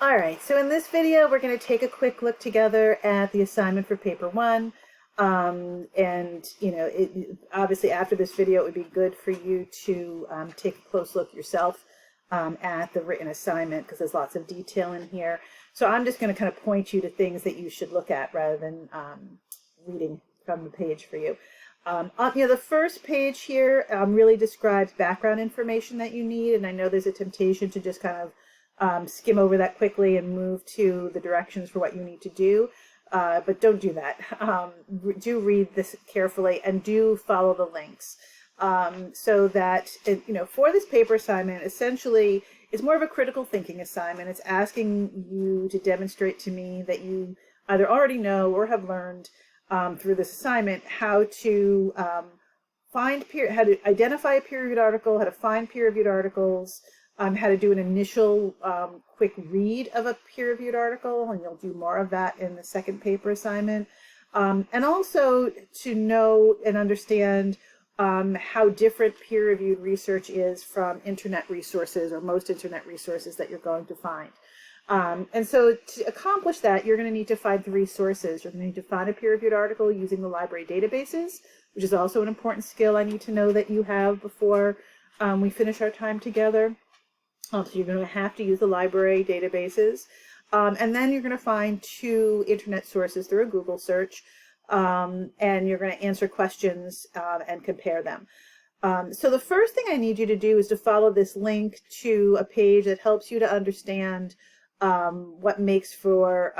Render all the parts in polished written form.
All right, so in this video, we're going to take a quick look together at the assignment for paper one. Obviously after this video, it would be good for you to take a close look yourself at the written assignment because there's lots of detail in here. So I'm just going to kind of point you to things that you should look at rather than reading from the page for you. The first page here really describes background information that you need, and I know there's a temptation to just kind of skim over that quickly and move to the directions for what you need to do. But don't do that. Do read this carefully and do follow the links. So that, for this paper assignment, essentially, it's more of a critical thinking assignment. It's asking you to demonstrate to me that you either already know or have learned through this assignment how to how to identify a peer-reviewed article, how to find peer-reviewed articles, how to do an initial quick read of a peer-reviewed article, and you'll do more of that in the second paper assignment. And also to know and understand how different peer-reviewed research is from internet resources, or most internet resources that you're going to find. And so to accomplish that, you're going to need to find 3 sources. You're going to need to find a peer-reviewed article using the library databases, which is also an important skill I need to know that you have before we finish our time together. So you're going to have to use the library databases. And then you're going to find 2 internet sources through a Google search, and you're going to answer questions and compare them. So the first thing I need you to do is to follow this link to a page that helps you to understand what makes for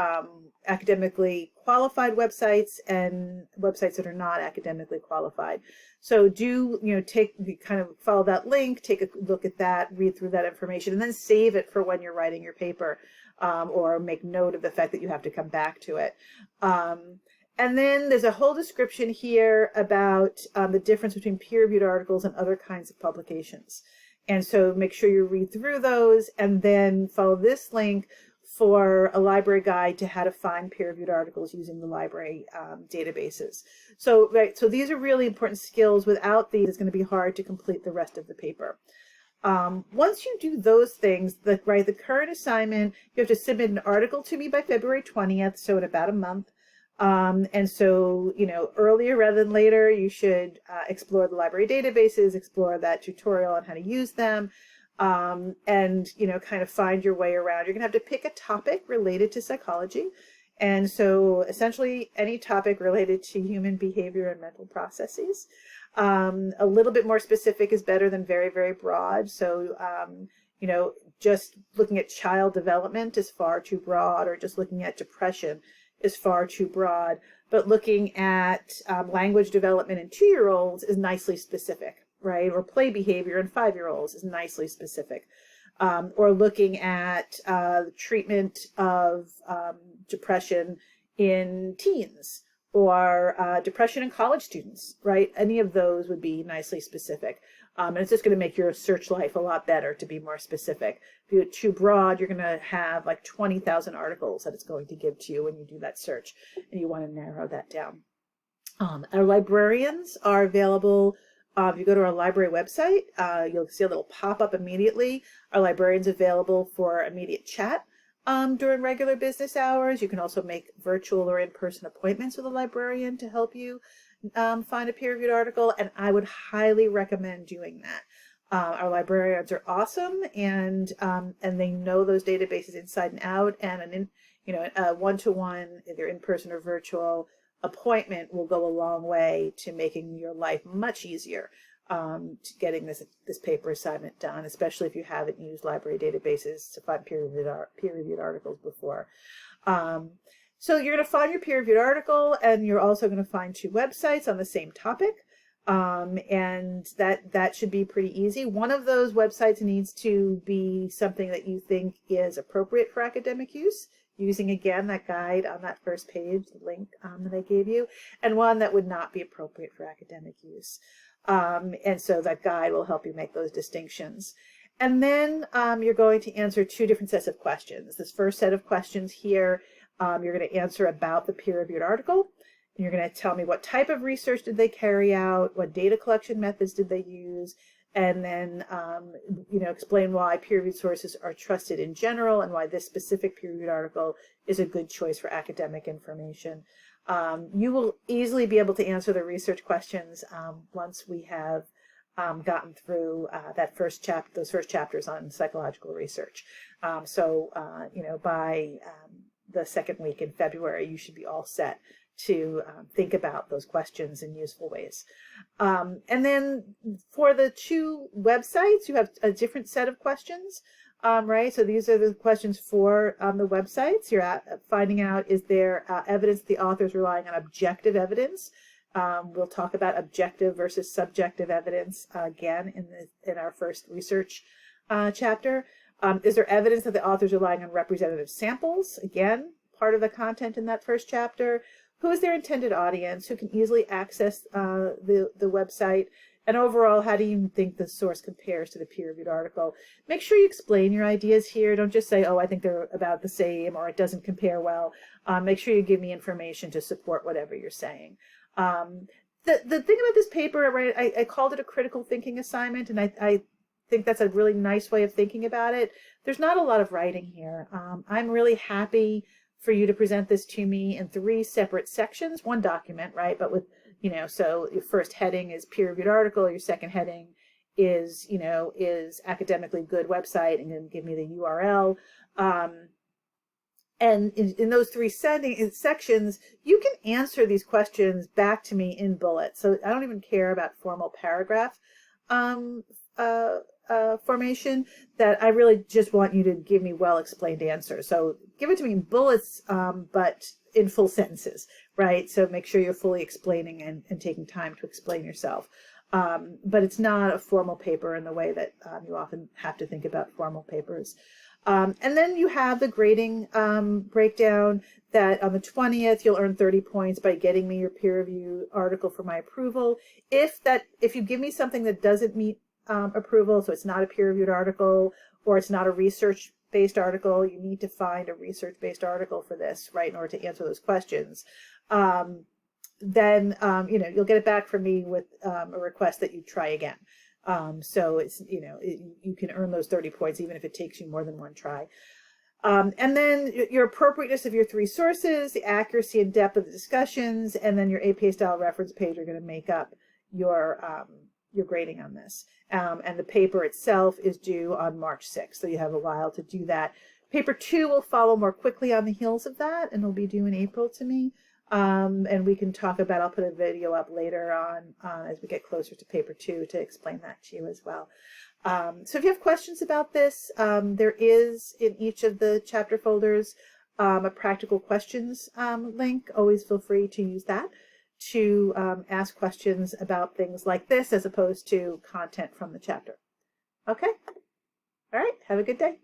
academically qualified websites and websites that are not academically qualified. So follow that link, take a look at that, read through that information, and then save it for when you're writing your paper, or make note of the fact that you have to come back to it. And then there's a whole description here about the difference between peer-reviewed articles and other kinds of publications. And so make sure you read through those and then follow this link for a library guide to how to find peer-reviewed articles using the library databases. So these are really important skills. Without these, it's going to be hard to complete the rest of the paper. Once you do those things, the current assignment, you have to submit an article to me by February 20th, so in about a month. And so, earlier rather than later, you should explore the library databases, explore that tutorial on how to use them, and, kind of find your way around. You're going to have to pick a topic related to psychology. And so essentially any topic related to human behavior and mental processes. A little bit more specific is better than very, very broad. So, just looking at child development is far too broad, or just looking at depression is far too broad, but looking at language development in 2-year-olds is nicely specific, right? Or play behavior in 5-year-olds is nicely specific. Or looking at treatment of depression in teens, or depression in college students, right? Any of those would be nicely specific. And it's just going to make your search life a lot better to be more specific. If you're too broad, you're going to have like 20,000 articles that it's going to give to you when you do that search, and you want to narrow that down. Our librarians are available. If you go to our library website, you'll see a little pop-up immediately. Our librarian's available for immediate chat during regular business hours. You can also make virtual or in-person appointments with a librarian to help you find a peer-reviewed article, and I would highly recommend doing that. Our librarians are awesome, and they know those databases inside and out, and a one-to-one, either in-person or virtual appointment will go a long way to making your life much easier to getting this paper assignment done, especially if you haven't used library databases to find peer-reviewed articles before. So you're going to find your peer-reviewed article, and you're also going to find 2 websites on the same topic, and that should be pretty easy. One of those websites needs to be something that you think is appropriate for academic use, using, again, that guide on that first page, the link that I gave you, and one that would not be appropriate for academic use. And so that guide will help you make those distinctions. And then you're going to answer 2 different sets of questions. This first set of questions here, you're going to answer about the peer-reviewed article. And you're going to tell me what type of research did they carry out, what data collection methods did they use, and then explain why peer-reviewed sources are trusted in general and why this specific peer-reviewed article is a good choice for academic information. You will easily be able to answer the research questions once we have gotten through those first chapters on psychological research. By the second week in February, you should be all set to think about those questions in useful ways. And then for the two websites, you have a different set of questions, right? So these are the questions for the websites. You're finding out, is there evidence the author is relying on objective evidence? We'll talk about objective versus subjective evidence again in our first research chapter. Is there evidence that the author is relying on representative samples? Again, part of the content in that first chapter. Who is their intended audience? Who can easily access the website? And overall, how do you think the source compares to the peer-reviewed article? Make sure you explain your ideas here. Don't just say, oh, I think they're about the same, or it doesn't compare well. Make sure you give me information to support whatever you're saying. The thing about this paper, right, I called it a critical thinking assignment, and I think that's a really nice way of thinking about it. There's not a lot of writing here. I'm really happy for you to present this to me in 3 separate sections, one document, right? But with, so your first heading is peer-reviewed article, your second heading is, is academically good website, and then give me the URL. And in those 3 sections, you can answer these questions back to me in bullets. So I don't even care about formal paragraph formation, that I really just want you to give me well-explained answers. So give it to me in bullets, but in full sentences, right? So make sure you're fully explaining and taking time to explain yourself. But it's not a formal paper in the way that you often have to think about formal papers. And then you have the grading breakdown that on the 20th, you'll earn 30 points by getting me your peer review article for my approval. If you give me something that doesn't meet approval, so it's not a peer-reviewed article or it's not a research-based article, you need to find a research-based article for this, right, in order to answer those questions. Then you'll get it back from me with a request that you try again. So it's you can earn those 30 points even if it takes you more than one try. And then your appropriateness of your 3 sources, the accuracy and depth of the discussions, and then your APA style reference page are going to make up your grading on this. And the paper itself is due on March 6th, so you have a while to do that. Paper 2 will follow more quickly on the heels of that, and will be due in April to me. And we can talk about, I'll put a video up later on as we get closer to paper 2 to explain that to you as well. So if you have questions about this, there is in each of the chapter folders a practical questions link. Always feel free to use that to ask questions about things like this as opposed to content from the chapter. Okay? All right. Have a good day.